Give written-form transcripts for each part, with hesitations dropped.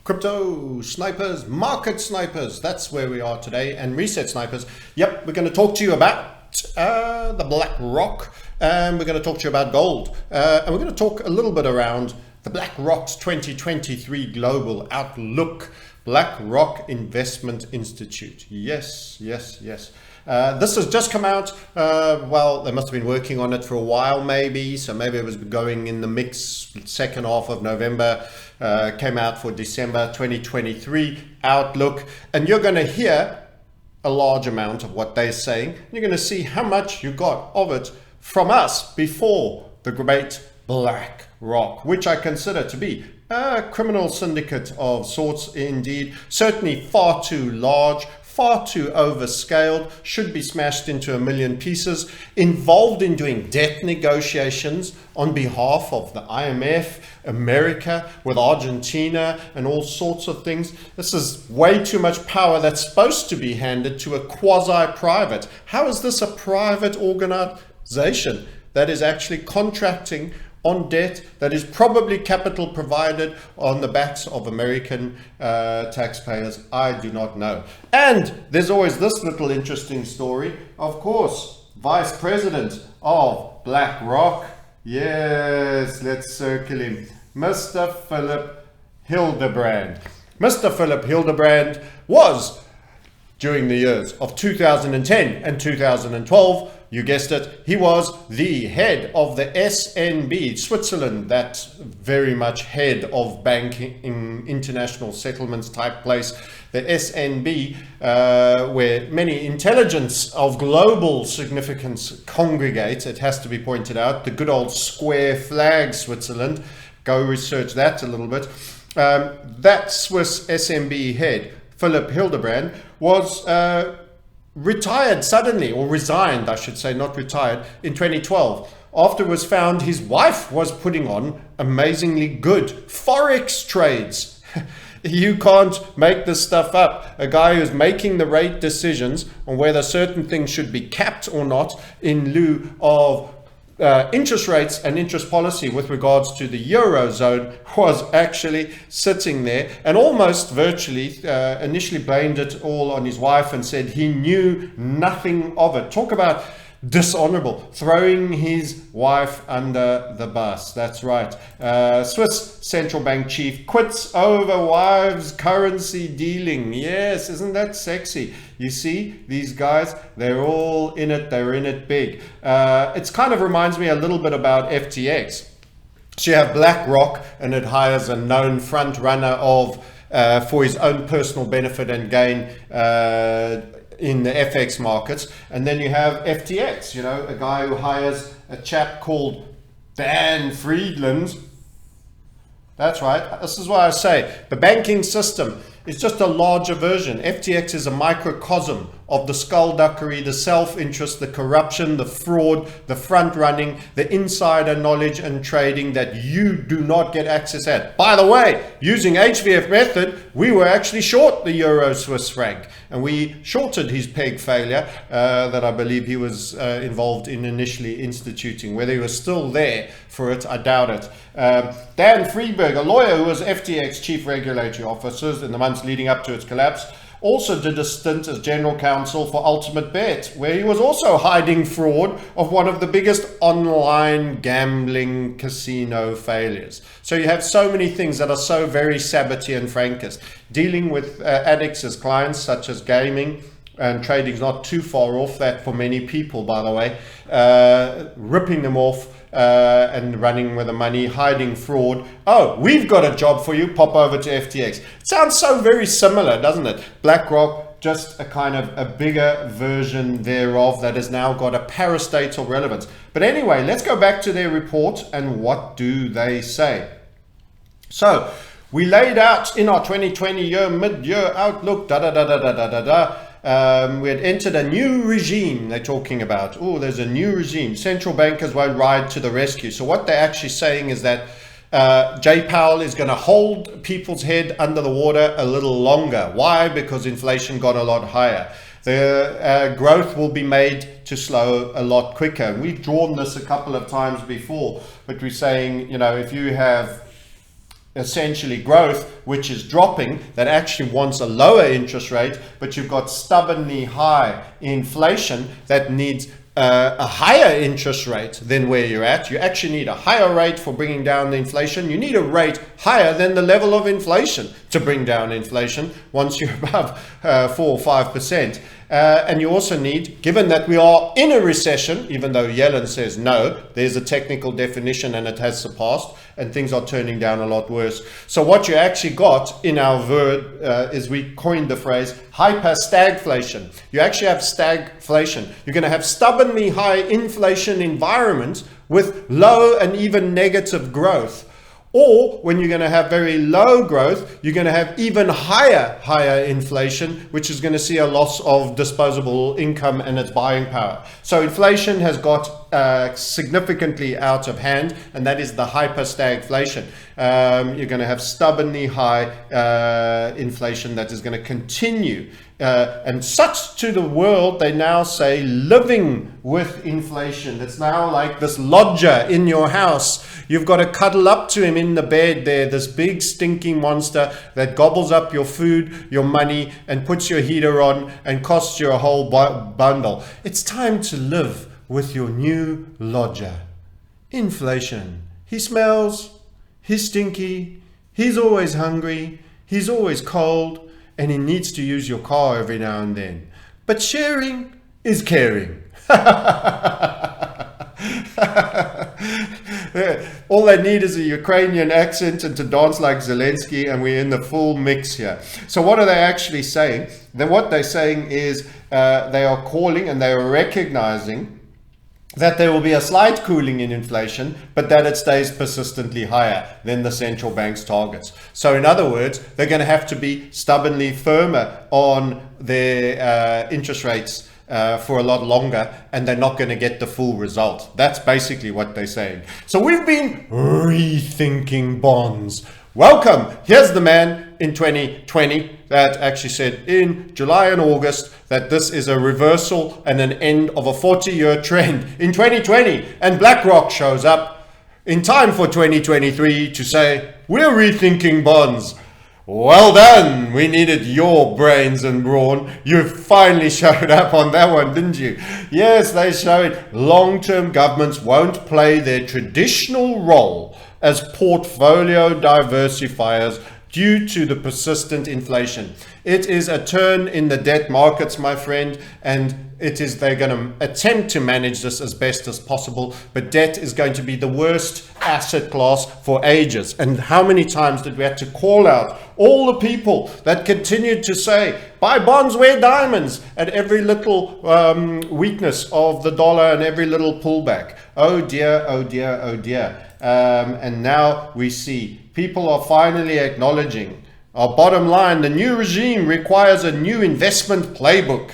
Crypto snipers, market snipers, that's where we are today, and reset snipers. Yep, we're going to talk to you about the Blackrock, and we're going to talk to you about gold, and we're going to talk a little bit around the Blackrock's 2023 Global Outlook, Blackrock Investment Institute. Yes. This has just come out. Well, they must have been working on it for a while, maybe. So maybe it was going in the mix. Second half of November came out for December 2023 Outlook. And you're going to hear a large amount of what they're saying. You're going to see how much you got of it from us before the great Blackrock, which I consider to be a criminal syndicate of sorts indeed. Certainly far too large, far too overscaled, should be smashed into a million pieces, involved in doing debt negotiations on behalf of the IMF, America, with Argentina and all sorts of things. This is way too much power that's supposed to be handed to a quasi-private. How is this a private organization that is actually contracting on debt that is probably capital provided on the backs of American taxpayers? I do not know. And there's always this little interesting story. Of course, Vice President of Blackrock. Yes, let's circle him. Mr. Philip Hildebrand. Mr. Philip Hildebrand was, during the years of 2010 and 2012, you guessed it, he was the head of the SNB, Switzerland, that very much head of banking, international settlements type place, the SNB, where many intelligence of global significance congregate, it has to be pointed out, the good old square flag Switzerland. Go research that a little bit. That Swiss SNB head, Philip Hildebrand, was retired suddenly, or resigned, I should say, not retired, in 2012. After it was found his wife was putting on amazingly good Forex trades. You can't make this stuff up. A guy who's making the rate decisions on whether certain things should be capped or not in lieu of interest rates and interest policy with regards to the Eurozone was actually sitting there and almost virtually initially blamed it all on his wife and said he knew nothing of it. Talk about dishonorable, throwing his wife under the bus. That's right. Swiss central bank chief quits over wives' currency dealing. Yes, isn't that sexy? You see, these guys, they're all in it. They're in it big. It kind of reminds me a little bit about FTX. So you have Blackrock, and it hires a known front runner of for his own personal benefit and gain in the FX markets. And then you have FTX, you know, a guy who hires a chap called Dan Friedland. That's right. This is why I say the banking system is just a larger version. FTX is a microcosm of the skullduggery, the self-interest, the corruption, the fraud, the front-running, the insider knowledge and trading that you do not get access at. By the way, using HVF method, we were actually short the Euro Swiss franc, and we shorted his peg failure that I believe he was involved in initially instituting. Whether he was still there for it, I doubt it. Dan Friedberg, a lawyer who was FTX chief regulatory officer in the months leading up to its collapse, also did a stint as general counsel for Ultimate Bet, where he was also hiding fraud of one of the biggest online gambling casino failures. So you have so many things that are so very Sabbaty and Frankist. Dealing with addicts as clients, such as gaming, and trading is not too far off that for many people, by the way, ripping them off, and running with the money, hiding fraud. Oh, we've got a job for you, pop over to FTX. It sounds so very similar, doesn't it? Blackrock, just a kind of a bigger version thereof that has now got a parastatal relevance. But anyway, let's go back to their report and what do they say? So we laid out in our 2020 year mid-year outlook, we had entered a new regime they're talking about. Oh, there's a new regime. Central bankers won't ride to the rescue. So what they're actually saying is that Jay Powell is going to hold people's head under the water a little longer. Why? Because inflation got a lot higher. The growth will be made to slow a lot quicker. We've drawn this a couple of times before, but we're saying, you know, if you have essentially growth, which is dropping, that actually wants a lower interest rate, but you've got stubbornly high inflation that needs a higher interest rate than where you're at. You actually need a higher rate for bringing down the inflation. You need a rate higher than the level of inflation to bring down inflation once you're above 4 or 5%. And you also need, given that we are in a recession, even though Yellen says no, there's a technical definition and it has surpassed, and things are turning down a lot worse. So what you actually got in our word is we coined the phrase hyper-stagflation. You actually have stagflation. You're going to have stubbornly high inflation environments with low and even negative growth. Or when you're going to have very low growth, you're going to have even higher inflation, which is going to see a loss of disposable income and its buying power. So inflation has got significantly out of hand, and that is the hyper-stagflation. You're going to have stubbornly high inflation that is going to continue. And such to the world, they now say living with inflation. It's now like this lodger in your house. You've got to cuddle up to him in the bed there, this big stinking monster that gobbles up your food, your money, and puts your heater on and costs you a whole bundle. It's time to live with your new lodger. Inflation. He smells, he's stinky, he's always hungry, he's always cold, and he needs to use your car every now and then. But sharing is caring. All they need is a Ukrainian accent and to dance like Zelensky, and we're in the full mix here. So what are they actually saying? What they're saying is they are calling and they are recognizing that there will be a slight cooling in inflation, but that it stays persistently higher than the central bank's targets. So in other words, they're going to have to be stubbornly firmer on their interest rates for a lot longer, and they're not going to get the full result. That's basically what they're saying. So we've been rethinking bonds. Welcome. Here's the man in 2020 that actually said in July and August that this is a reversal and an end of a 40-year trend in 2020. And Blackrock shows up in time for 2023 to say, we're rethinking bonds. Well done. We needed your brains and brawn. You finally showed up on that one, didn't you? Yes, they showed long-term governments won't play their traditional role as portfolio diversifiers due to the persistent inflation. It is a turn in the debt markets, my friend, and they're going to attempt to manage this as best as possible, but debt is going to be the worst asset class for ages. And how many times did we have to call out all the people that continued to say, buy bonds, wear diamonds, at every little weakness of the dollar and every little pullback? Oh dear, oh dear, oh dear. And now we see people are finally acknowledging our bottom line. The new regime requires a new investment playbook.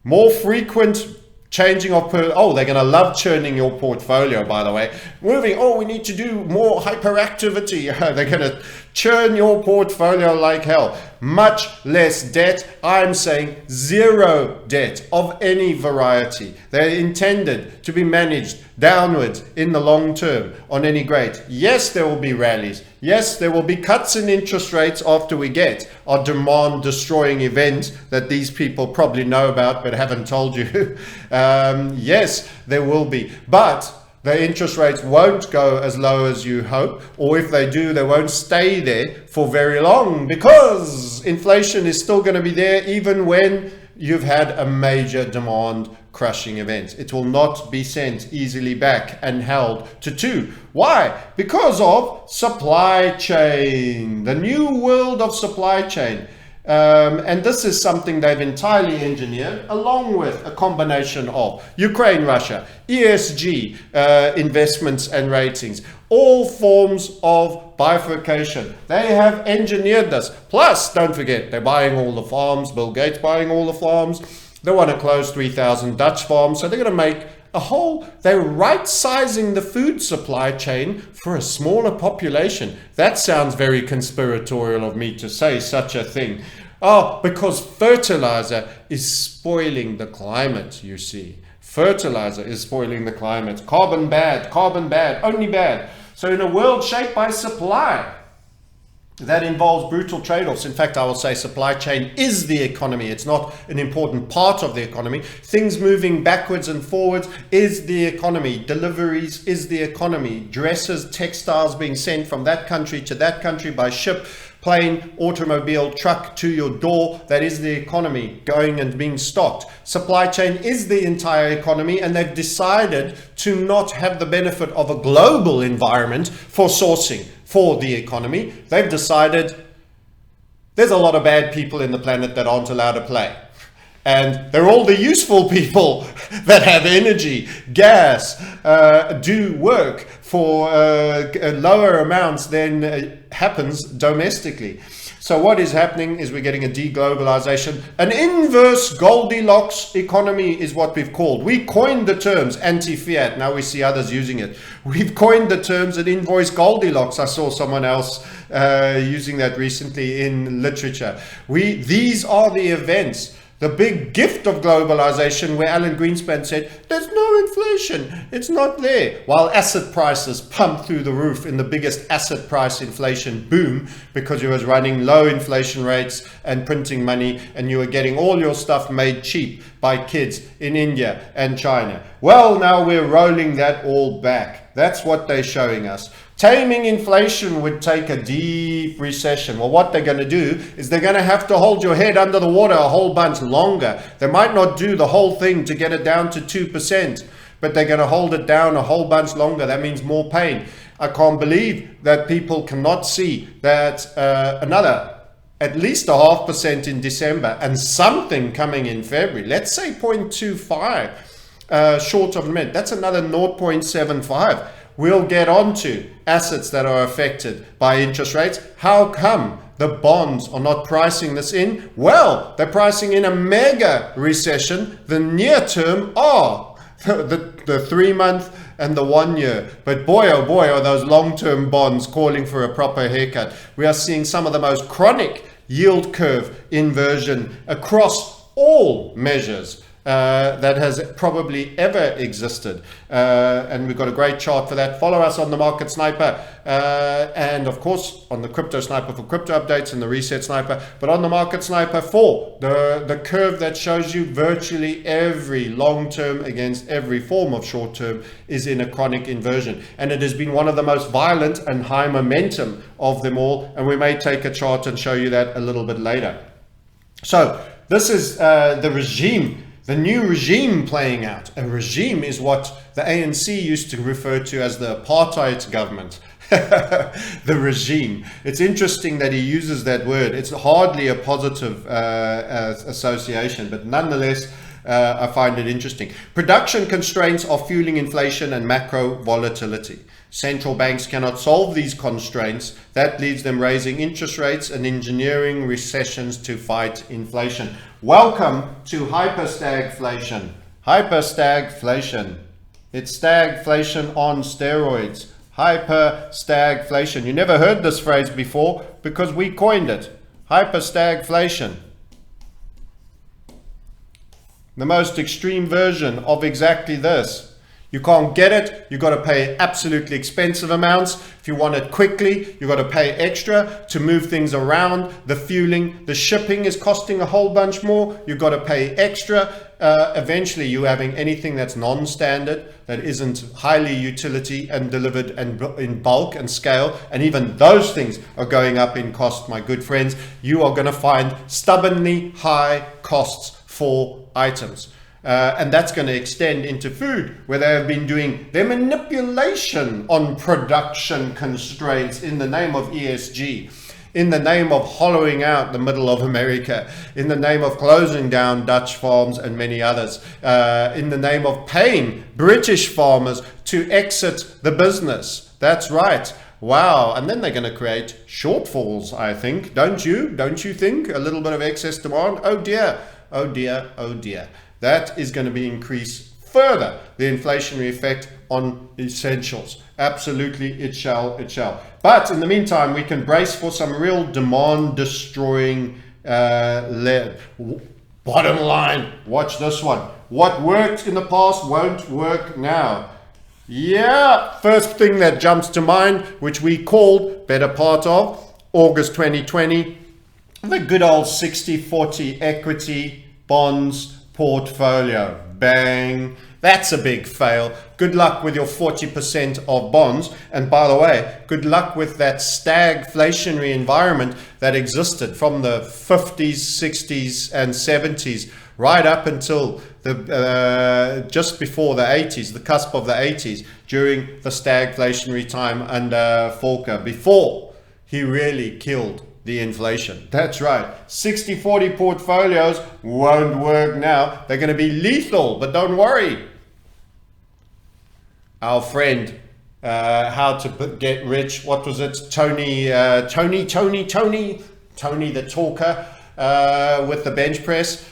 More frequent changing of they're going to love churning your portfolio, by the way. We need to do more hyperactivity. They're going to churn your portfolio like hell. Much less debt. I'm saying zero debt of any variety. They're intended to be managed downwards in the long term on any grade. Yes, there will be rallies. Yes, there will be cuts in interest rates after we get our demand destroying event that these people probably know about but haven't told you. Yes, there will be. But the interest rates won't go as low as you hope, or if they do, they won't stay there for very long because inflation is still going to be there even when you've had a major demand crushing event. It will not be sent easily back and held to 2. Why? Because of supply chain, the new world of supply chain. And this is something they've entirely engineered, along with a combination of Ukraine, Russia, ESG, investments and ratings, all forms of bifurcation. They have engineered this. Plus, don't forget, they're buying all the farms. Bill Gates buying all the farms. They want to close 3,000 Dutch farms. So they're going to make they're right-sizing the food supply chain for a smaller population. That sounds very conspiratorial of me to say such a thing. Because fertilizer is spoiling the climate, you see. Fertilizer is spoiling the climate. Carbon bad, only bad. So in a world shaped by supply, That involves brutal trade-offs. In fact, I will say supply chain is the economy. It's not an important part of the economy. Things moving backwards and forwards is the economy. Deliveries is the economy. Dresses, textiles being sent from that country to that country by ship, plane, automobile, truck to your door. That is the economy going and being stocked. Supply chain is the entire economy, and they've decided to not have the benefit of a global environment for sourcing for the economy. They've decided there's a lot of bad people in the planet that aren't allowed to play. And they're all the useful people that have energy, gas, do work for lower amounts than happens domestically. So what is happening is we're getting a deglobalization. An inverse Goldilocks economy is what we've called. We coined the terms anti-fiat. Now we see others using it. We've coined the terms an inverse Goldilocks. I saw someone else using that recently in literature. These are the events. The big gift of globalization, where Alan Greenspan said, there's no inflation, it's not there. While asset prices pumped through the roof in the biggest asset price inflation boom, because you was running low inflation rates and printing money, and you were getting all your stuff made cheap by kids in India and China. Well, now we're rolling that all back. That's what they're showing us. Taming inflation would take a deep recession. Well, what they're going to do is they're going to have to hold your head under the water a whole bunch longer. They might not do the whole thing to get it down to 2%, but they're going to hold it down a whole bunch longer. That means more pain. I can't believe that people cannot see that another at least 0.5% in December and something coming in February. Let's say 0.25 short of a minute. That's another 0.75. We'll get onto assets that are affected by interest rates. How come the bonds are not pricing this in? Well, they're pricing in a mega recession. The near term are the 3-month and the 1 year. But boy, oh boy, are those long-term bonds calling for a proper haircut. We are seeing some of the most chronic yield curve inversion across all measures that has probably ever existed, and we've got a great chart for that. Follow us on the Market Sniper, and of course on the Crypto Sniper for crypto updates and the Reset Sniper, but on the Market Sniper for the curve that shows you virtually every long term against every form of short term is in a chronic inversion, and it has been one of the most violent and high momentum of them all, and we may take a chart and show you that a little bit later. So this is the regime. The new regime playing out. A regime is what the ANC used to refer to as the apartheid government. The regime. It's interesting that he uses that word. It's hardly a positive association, but nonetheless, I find it interesting. Production constraints are fueling inflation and macro volatility. Central banks cannot solve these constraints. That leaves them raising interest rates and engineering recessions to fight inflation. Welcome to hyperstagflation. Hyperstagflation. It's stagflation on steroids. Hyperstagflation. You never heard this phrase before because we coined it. Hyperstagflation. The most extreme version of exactly this. You can't get it, you've got to pay absolutely expensive amounts. If you want it quickly, you've got to pay extra to move things around. The fueling, the shipping is costing a whole bunch more. You've got to pay extra. Eventually, you're having anything that's non-standard, that isn't highly utility and delivered and in bulk and scale. And even those things are going up in cost, my good friends. You are going to find stubbornly high costs for items. And that's going to extend into food, where they have been doing their manipulation on production constraints in the name of ESG, in the name of hollowing out the middle of America, in the name of closing down Dutch farms and many others, in the name of paying British farmers to exit the business. That's right. Wow. And then they're going to create shortfalls, I think. Don't you think? A little bit of excess demand. Oh dear. Oh dear. Oh dear. That is going to be increase further the inflationary effect on essentials. Absolutely, it shall. But in the meantime, we can brace for some real demand destroying bottom line. Watch this one. What worked in the past won't work now. Yeah, first thing that jumps to mind, which we called better part of August 2020, the good old 60-40 equity bonds portfolio. Bang. That's a big fail. Good luck with your 40% of bonds. And by the way, good luck with that stagflationary environment that existed from the 50s, 60s, and 70s right up until the just before the 80s, the cusp of the 80s, during the stagflationary time under Volcker, before he really killed the inflation. That's right. 60-40 portfolios won't work now. They're going to be lethal, but don't worry. Our friend, how to get rich, what was it? Tony the talker with the bench press.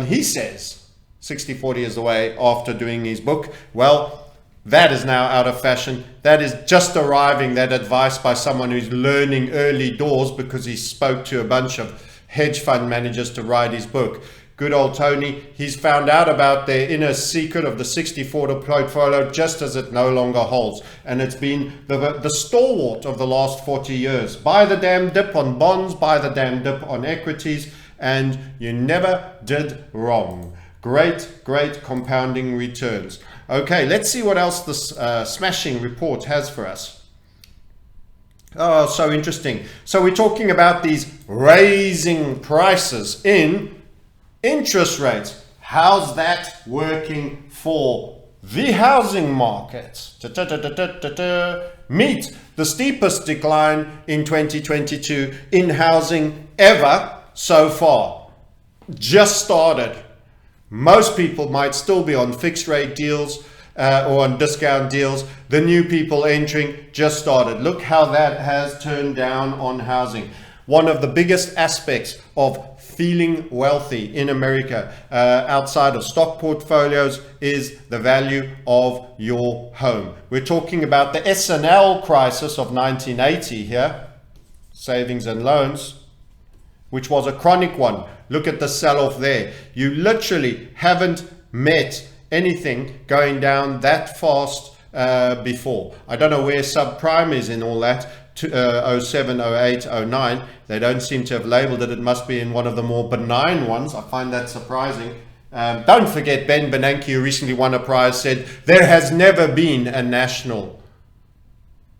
He says 60-40 is the way after doing his book. Well, that is now out of fashion. That is just arriving, that advice by someone who's learning early doors because he spoke to a bunch of hedge fund managers to write his book. Good old Tony, he's found out about their inner secret of the 60-40 portfolio just as it no longer holds. And it's been the stalwart of the last 40 years. Buy the damn dip on bonds, buy the damn dip on equities, and you never did wrong. Great, great compounding returns. Okay, let's see what else this smashing report has for us. Oh, so interesting. So we're talking about these raising prices in interest rates. How's that working for the housing market? Meet the steepest decline in 2022 in housing ever so far. Just started. Most people might still be on fixed rate deals or on discount deals. The new people entering just started. Look how that has turned down on housing. One of the biggest aspects of feeling wealthy in America outside of stock portfolios is the value of your home. We're talking about the S&L crisis of 1980 here, savings and loans, which was a chronic one. Look at the sell-off there. You literally haven't met anything going down that fast before. I don't know where subprime is in all that. 07, 08, 09. They don't seem to have labeled it. It must be in one of the more benign ones. I find that surprising. Don't forget Ben Bernanke, who recently won a prize, said there has never been a national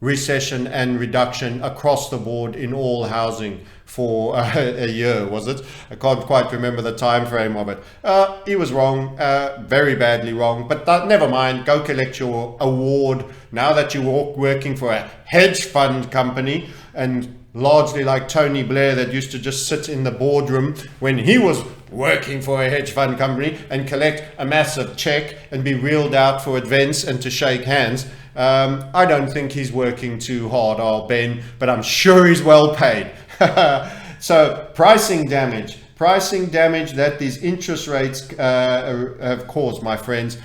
recession and reduction across the board in all housing for a year, was it? I can't quite remember the time frame of it. He was wrong, very badly wrong, but never mind. Go collect your award now that you're working for a hedge fund company, and largely like Tony Blair that used to just sit in the boardroom when he was working for a hedge fund company and collect a massive check and be wheeled out for events and to shake hands. I don't think he's working too hard, old Ben, but I'm sure he's well paid. So pricing damage that these interest rates have caused, my friends.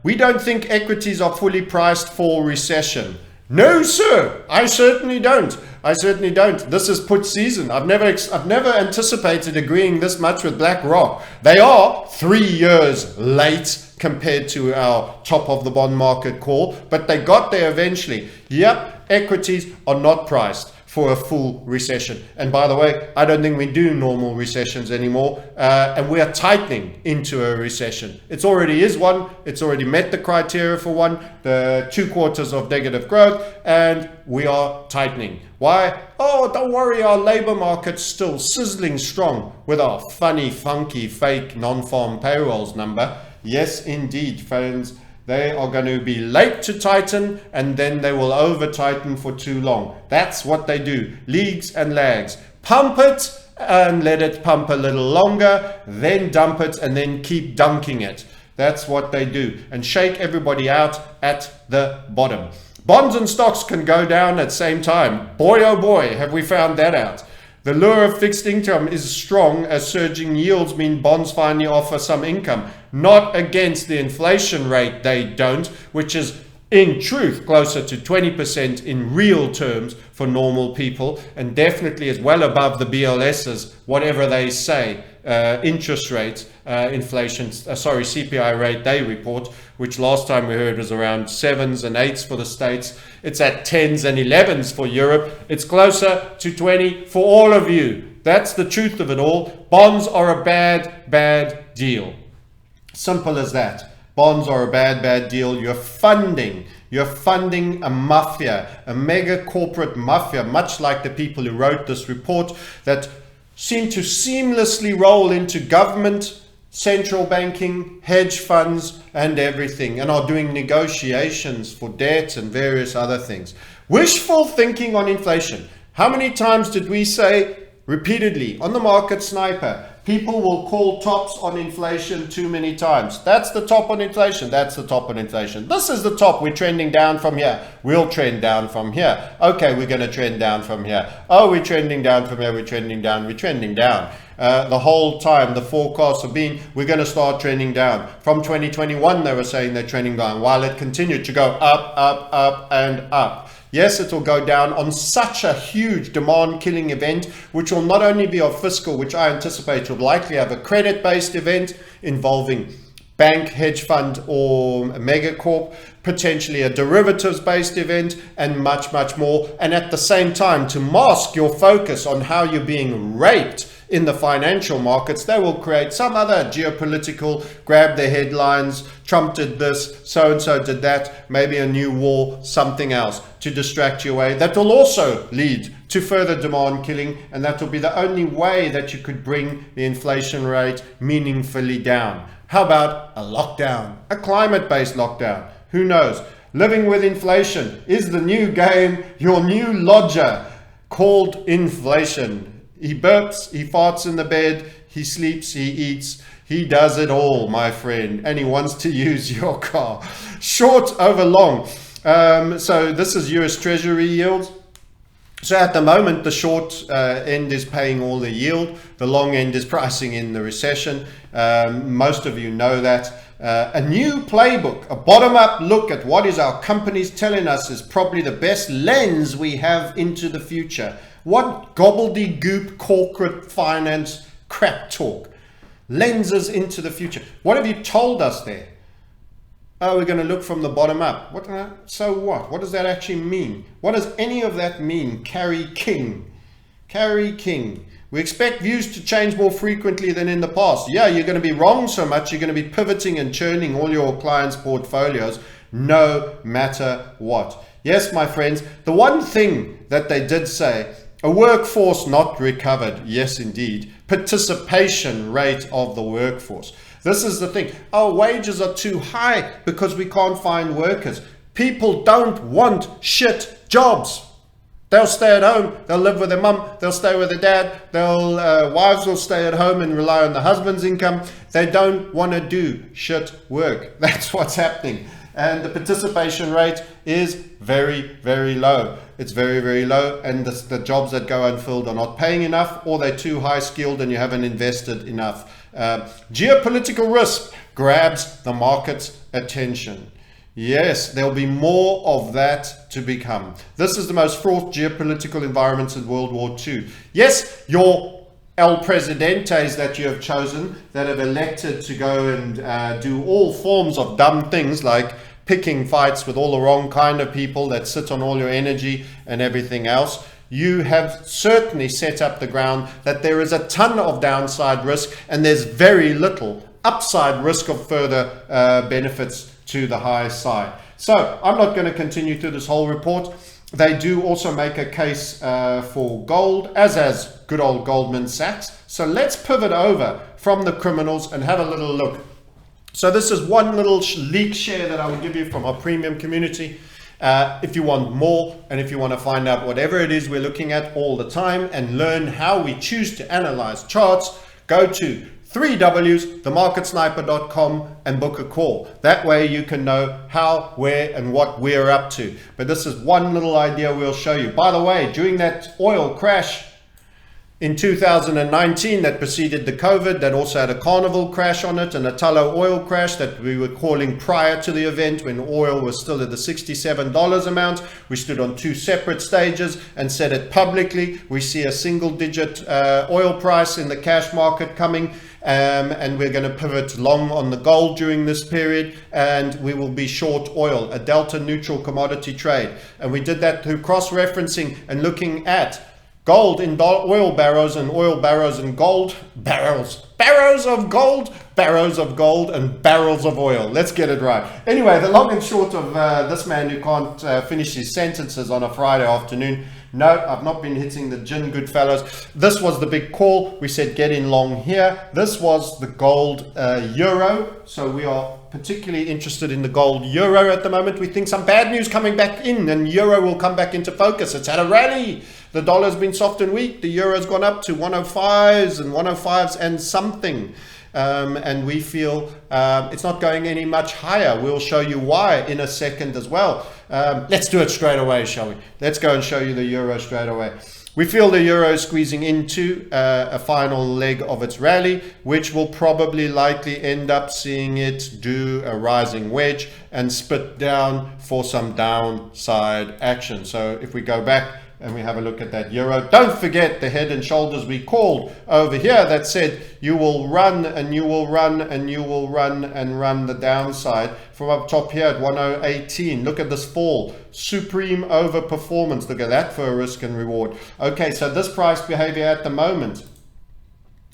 We don't think equities are fully priced for recession. No, sir, I certainly don't. This is put season. I've never anticipated agreeing this much with Blackrock. They are 3 years late compared to our top of the bond market call, but they got there eventually. Yep, equities are not priced for a full recession. And by the way, I don't think we do normal recessions anymore, and we are tightening into a recession. It already is one. It's already met the criteria for one, the 2 quarters of negative growth, and we are tightening. Why? Oh, don't worry, our labor market's still sizzling strong with our funny, funky, fake non-farm payrolls number. Yes, indeed, friends. They are going to be late to tighten, and then they will over tighten for too long. That's what they do. Leagues and lags. Pump it and let it pump a little longer, then dump it and then keep dunking it. That's what they do, and shake everybody out at the bottom. Bonds and stocks can go down at the same time. Boy, oh boy, have we found that out. The lure of fixed income is strong as surging yields mean bonds finally offer some income. Not against the inflation rate, they don't, which is in truth closer to 20% in real terms for normal people, and definitely is well above the BLS's, whatever they say, interest rate, inflation, CPI rate they report, which last time we heard was around 7s and 8s for the States. It's at 10s and 11s for Europe. It's closer to 20 for all of you. That's the truth of it all. Bonds are a bad, bad deal. Simple as that. Bonds are a bad, bad deal. You're funding a mafia, a mega corporate mafia, much like the people who wrote this report, that seem to seamlessly roll into government, central banking, hedge funds, and everything, and are doing negotiations for debt and various other things. Wishful thinking on inflation. How many times did we say repeatedly on the Market Sniper, people will call tops on inflation too many times? That's the top on inflation. That's the top on inflation. This is the top. We're trending down from here. We'll trend down from here. Okay, we're going to trend down from here. Oh, we're trending down from here. We're trending down. We're trending down. The whole time the forecasts have been, we're going to start trending down. From 2021, they were saying they're trending down, while it continued to go up, up, up, and up. Yes, it will go down on such a huge demand-killing event, which will not only be of fiscal, which I anticipate will likely have a credit-based event involving bank, hedge fund, or a megacorp, potentially a derivatives-based event, and much, much more. And at the same time, to mask your focus on how you're being raped in the financial markets, they will create some other geopolitical, grab the headlines, Trump did this, so-and-so did that, maybe a new war, something else to distract you away. That will also lead to further demand killing, and that will be the only way that you could bring the inflation rate meaningfully down. How about a lockdown, a climate-based lockdown? Who knows? Living with inflation is the new game, your new lodger called inflation. He burps, he farts in the bed, he sleeps, he eats, he does it all, my friend, and he wants to use your car. Short over long. So this is US Treasury yields. So at the moment, the short end is paying all the yield. The long end is pricing in the recession. Most of you know that. A new playbook, a bottom-up look at what is our companies telling us is probably the best lens we have into the future. What gobbledygook corporate finance crap talk. Lenses into the future. What have you told us there? Oh, we're going to look from the bottom up. So what? What does that actually mean? What does any of that mean? Carry king. Carry king. We expect views to change more frequently than in the past. Yeah, you're going to be wrong so much. You're going to be pivoting and churning all your clients' portfolios no matter what. Yes, my friends, the one thing that they did say, a workforce not recovered. Yes, indeed. Participation rate of the workforce. This is the thing. Our wages are too high because we can't find workers. People don't want shit jobs. They'll stay at home. They'll live with their mum. They'll stay with their dad. Wives will stay at home and rely on the husband's income. They don't want to do shit work. That's what's happening. And the participation rate is very, very low. It's very, very low. And the jobs that go unfilled are not paying enough, or they're too high skilled and you haven't invested enough. Geopolitical risk grabs the market's attention. Yes, there'll be more of that to become. This is the most fraught geopolitical environment since World War II. Yes, your El Presidentes that you have chosen, that have elected to go and do all forms of dumb things like picking fights with all the wrong kind of people that sit on all your energy and everything else. You have certainly set up the ground that there is a ton of downside risk and there's very little upside risk of further benefits to the high side. So I'm not going to continue through this whole report. They do also make a case for gold, as has good old Goldman Sachs. So let's pivot over from the criminals and have a little look. So this is one little leak share that I will give you from our premium community. If you want more, and if you want to find out whatever it is we're looking at all the time and learn how we choose to analyze charts, go to 3Ws.themarketsniper.com and book a call. That way you can know how, where, and what we're up to. But this is one little idea we'll show you. By the way, during that oil crash, In 2019, that preceded the COVID, that also had a Carnival crash on it and a Tullow oil crash that we were calling prior to the event when oil was still at the $67 amount. We stood on two separate stages and said it publicly. We see a single-digit oil price in the cash market coming, and we're going to pivot long on the gold during this period, and we will be short oil, a delta neutral commodity trade. And we did that through cross-referencing and looking at gold in oil barrels and oil barrels and gold barrels of gold, barrels of gold and barrels of oil. Let's get it right. Anyway, the long and short of this man who can't finish his sentences on a Friday afternoon. No, I've not been hitting the gin, good fellows. This was the big call. We said get in long here. This was the gold euro. So we are particularly interested in the gold euro at the moment. We think some bad news coming back in and euro will come back into focus. It's had a rally. The dollar's been soft and weak. The euro's gone up to 105s and something. And we feel it's not going any much higher. We'll show you why in a second as well. Let's do it straight away, shall we? Let's go and show you the euro straight away. We feel the euro is squeezing into a final leg of its rally, which will probably likely end up seeing it do a rising wedge and spit down for some downside action. So if we go back and we have a look at that euro, don't forget the head and shoulders we called over here that said you will run and you will run and you will run and run the downside from up top here at 1018. Look at this fall, supreme overperformance. Look at that for a risk and reward. Okay, so this price behavior at the moment,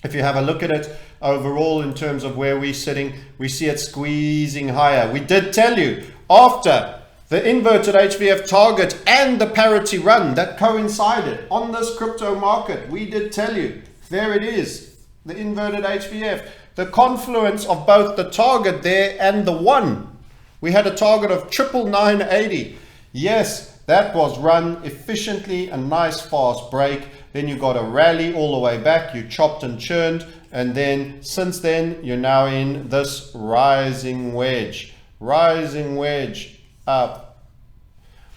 if you have a look at it overall in terms of where we're sitting, we see it squeezing higher. We did tell you after the inverted HVF target and the parity run that coincided on this crypto market, we did tell you, there it is, the inverted HVF, the confluence of both the target there and the one. We had a target of 999.80. Yes, that was run efficiently, a nice fast break. Then you got a rally all the way back, you chopped and churned, and then since then you're now in this rising wedge up.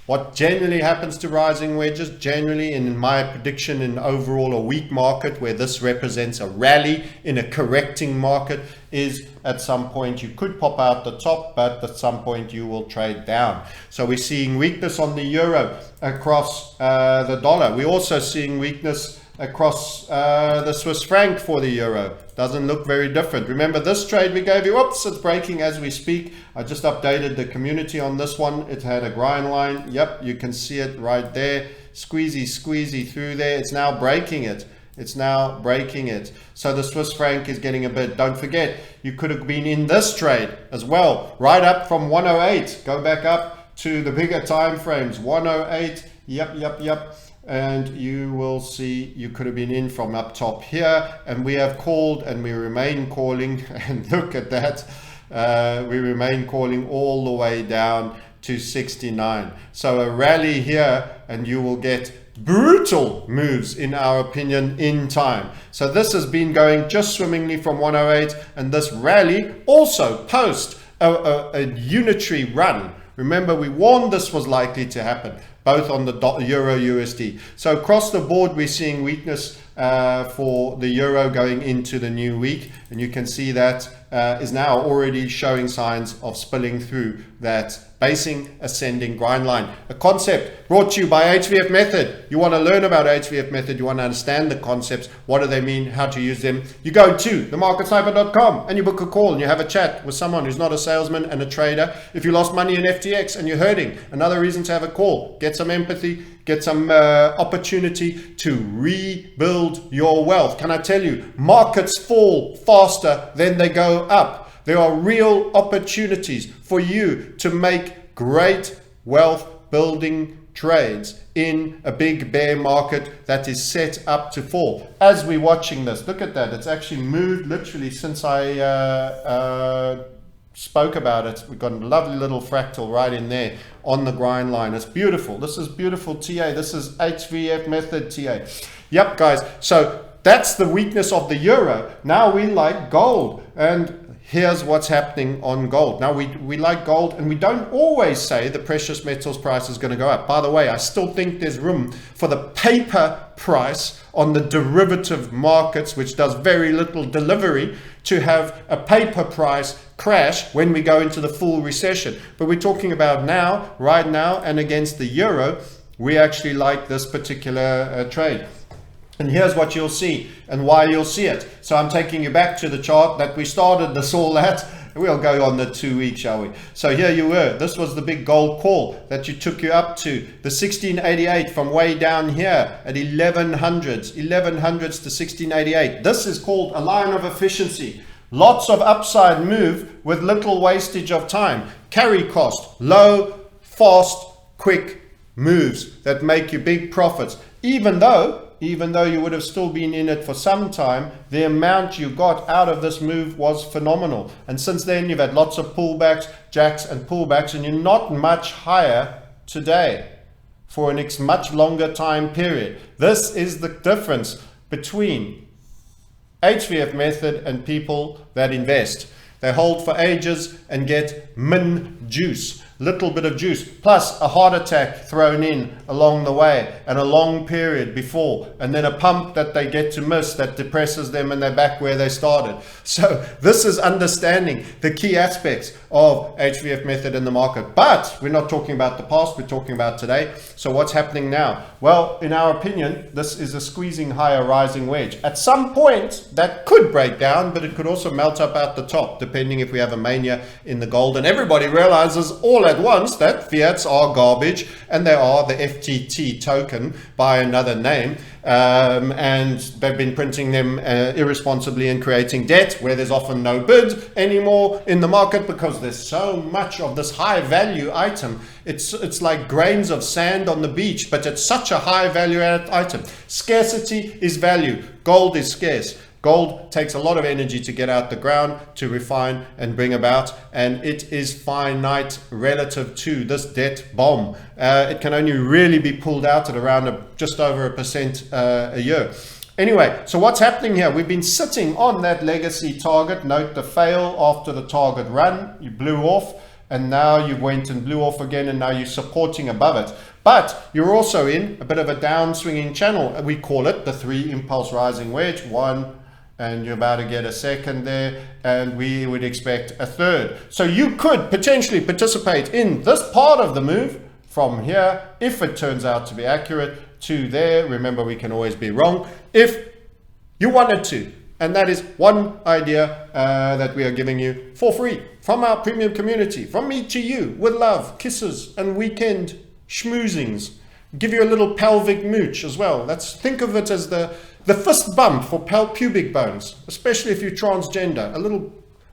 What generally happens to rising wedges, generally in my prediction in overall a weak market where this represents a rally in a correcting market, is at some point you could pop out the top, but at some point you will trade down. So we're seeing weakness on the euro across the dollar. We're also seeing weakness across the Swiss franc for the euro. Doesn't look very different. Remember this trade we gave you, oops, it's breaking as we speak. I just updated the community on this one. It had a grind line. Yep, you can see it right there. Squeezy through there. It's now breaking it. So the Swiss franc is getting a bit. Don't forget, you could have been in this trade as well, right up from 108. Go back up to the bigger time frames, 108. Yep. And you will see you could have been in from up top here, and we have called and we remain calling, and look at that, we remain calling all the way down to 69. So a rally here and you will get brutal moves in our opinion in time. So this has been going just swimmingly from 108, and this rally also post a unitary run. Remember, we warned this was likely to happen, both on the euro USD. So across the board, we're seeing weakness for the euro going into the new week. And you can see that is now already showing signs of spilling through that basing ascending grind line. A concept brought to you by HVF Method. You want to learn about HVF Method, you want to understand the concepts, what do they mean, how to use them. You go to themarketsniper.com and you book a call and you have a chat with someone who's not a salesman and a trader. If you lost money in FTX and you're hurting, another reason to have a call. Get some empathy, get some opportunity to rebuild your wealth. Can I tell you, markets fall faster than they go up. There are real opportunities for you to make great wealth building trades in a big bear market that is set up to fall. As we're watching this, look at that. It's actually moved literally since I spoke about it. We've got a lovely little fractal right in there on the grind line. It's beautiful. This is beautiful TA. This is HVF Method TA. Yep, guys. So that's the weakness of the euro. Now we like gold. And here's what's happening on gold. Now, we like gold, and we don't always say the precious metals price is going to go up. By the way, I still think there's room for the paper price on the derivative markets, which does very little delivery, to have a paper price crash when we go into the full recession. But we're talking about now, right now, and against the euro, we actually like this particular trade. And here's what you'll see and why you'll see it. So I'm taking you back to the chart that we started this all at. We'll go on the 2 week, shall we? So here you were. This was the big gold call that took you up to the 1688 from way down here at 1100s to 1688. This is called a line of efficiency. Lots of upside move with little wastage of time. Carry cost, low, fast, quick moves that make you big profits. Even though you would have still been in it for some time, the amount you got out of this move was phenomenal. And since then, you've had lots of pullbacks, jacks and pullbacks, and you're not much higher today for a much longer time period. This is the difference between HVF method and people that invest. They hold for ages and get min juice. Little bit of juice, plus a heart attack thrown in along the way, and a long period before, and then a pump that they get to miss that depresses them and they're back where they started. So this is understanding the key aspects of HVF method in the market. But we're not talking about the past, we're talking about today. So what's happening now? Well, in our opinion, this is a squeezing higher rising wedge. At some point that could break down, but it could also melt up at the top, depending if we have a mania in the gold and everybody realizes all at once that fiats are garbage and they are the FTT token by another name, and they've been printing them irresponsibly and creating debt where there's often no bid anymore in the market because there's so much of this high value item. It's like grains of sand on the beach, but it's such a high value added item. Scarcity is value. Gold is scarce. Gold takes a lot of energy to get out the ground, to refine and bring about, and it is finite relative to this debt bomb. It can only really be pulled out at around just over 1% a year. Anyway, so what's happening here? We've been sitting on that legacy target. Note the fail after the target run. You blew off, and now you went and blew off again, and now you're supporting above it. But you're also in a bit of a downswinging channel. We call it the 3 impulse rising wedge. One, and you're about to get a second there, and we would expect a third. So you could potentially participate in this part of the move from here, if it turns out to be accurate, to there. Remember, we can always be wrong if you wanted to. And that is one idea that we are giving you for free from our premium community, from me to you, with love, kisses, and weekend schmoozings. Give you a little pelvic mooch as well. Think of it as the fist bump for pubic bones, especially if you're transgender. A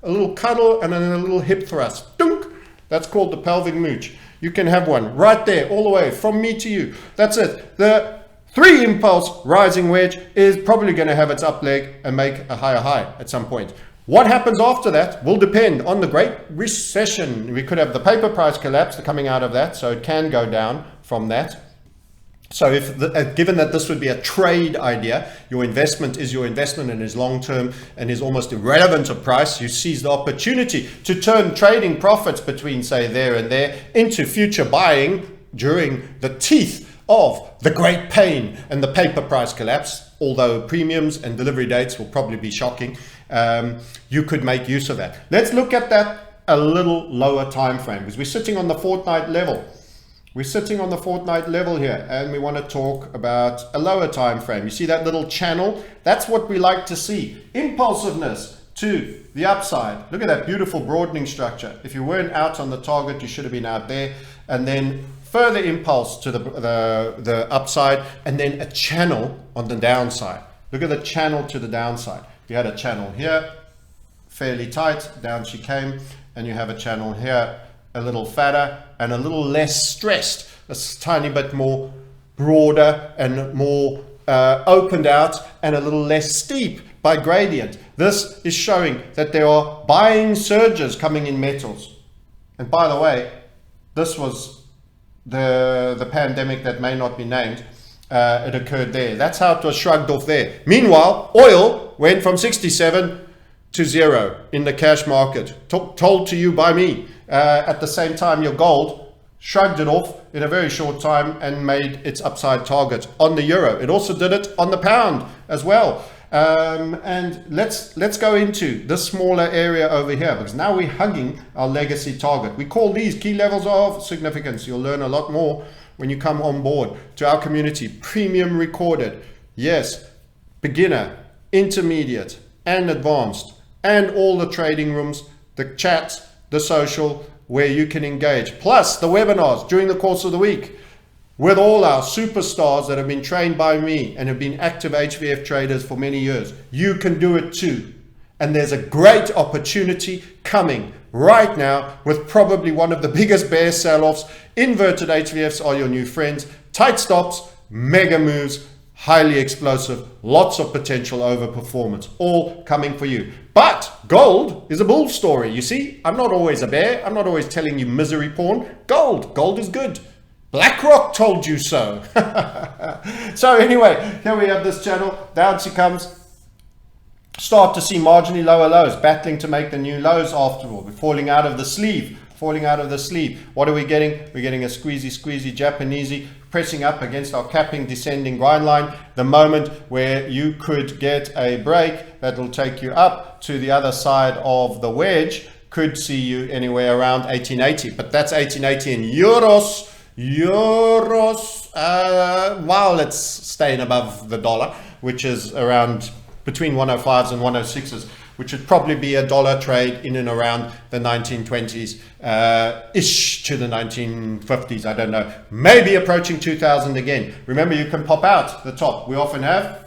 little cuddle and then a little hip thrust. Dunk! That's called the pelvic mooch. You can have one right there, all the way from me to you. That's it. The 3 impulse rising wedge is probably going to have its up leg and make a higher high at some point. What happens after that will depend on the Great Recession. We could have the paper price collapse coming out of that, so it can go down from that. So given that this would be a trade idea, your investment is your investment and is long-term and is almost irrelevant of price, you seize the opportunity to turn trading profits between, say, there and there into future buying during the teeth of the great pain and the paper price collapse. Although premiums and delivery dates will probably be shocking, you could make use of that. Let's look at that a little lower time frame, because we're sitting on the fortnight level. We're sitting on the fortnight level here, and we want to talk about a lower time frame. You see that little channel? That's what we like to see. Impulsiveness to the upside. Look at that beautiful broadening structure. If you weren't out on the target, you should have been out there. And then further impulse to the upside, and then a channel on the downside. Look at the channel to the downside. You had a channel here, fairly tight, down she came, and you have a channel here, a little fatter and a little less stressed, a tiny bit more broader and more opened out and a little less steep by gradient. This is showing that there are buying surges coming in metals. And by the way, this was the pandemic that may not be named. It occurred there. That's how it was shrugged off there. Meanwhile, oil went from 67 to zero in the cash market, told to you by me. At the same time, your gold shrugged it off in a very short time and made its upside target on the euro. It also did it on the pound as well. And let's go into this smaller area over here, because now we're hugging our legacy target. We call these key levels of significance. You'll learn a lot more when you come on board to our community. Premium recorded, yes, beginner, intermediate, and advanced, and all the trading rooms, the chats, the social, where you can engage, plus the webinars during the course of the week with all our superstars that have been trained by me and have been active HVF traders for many years. You can do it too. And there's a great opportunity coming right now with probably one of the biggest bear sell-offs. Inverted HVFs are your new friends. Tight stops, mega moves, highly explosive, lots of potential overperformance, all coming for you. But gold is a bull story. You see, I'm not always a bear. I'm not always telling you misery porn. Gold is good. Blackrock told you so. So anyway, here we have this channel. Down she comes. Start to see marginally lower lows, battling to make the new lows after all. We're falling out of the sleeve. What are we getting? We're getting a squeezy Japanesey pressing up against our capping descending grind line. The moment where you could get a break that will take you up to the other side of the wedge could see you anywhere around 1880, but that's 1880 in euros. While it's staying above the dollar, which is around between 105s and 106s, which would probably be a dollar trade in and around the 1920s ish to the 1950s. I don't know, maybe approaching 2000 again. Remember, you can pop out the top. We often have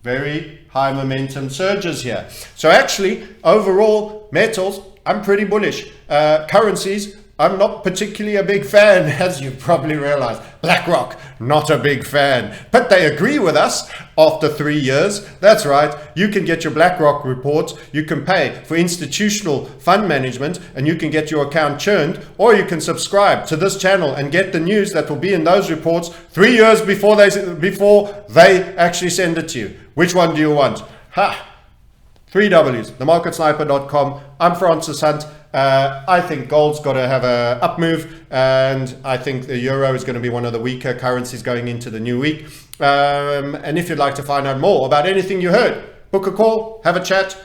very high momentum surges here. So actually, overall metals, I'm pretty bullish. Currencies, I'm not particularly a big fan, as you probably realized. Blackrock, not a big fan. But they agree with us after 3 years. That's right. You can get your Blackrock reports. You can pay for institutional fund management and you can get your account churned, or you can subscribe to this channel and get the news that will be in those reports 3 years before they actually send it to you. Which one do you want? 3 W's, themarketsniper.com. I'm Francis Hunt. I think gold's got to have a up move, and I think the euro is going to be one of the weaker currencies going into the new week. And if you'd like to find out more about anything you heard, book a call, have a chat,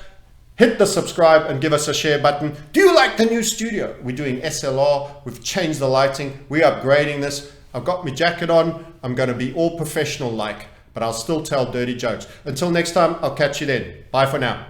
hit the subscribe and give us a share button. Do you like the new studio? We're doing SLR. We've changed the lighting. We're upgrading this. I've got my jacket on. I'm going to be all professional like, but I'll still tell dirty jokes. Until next time, I'll catch you then. Bye for now.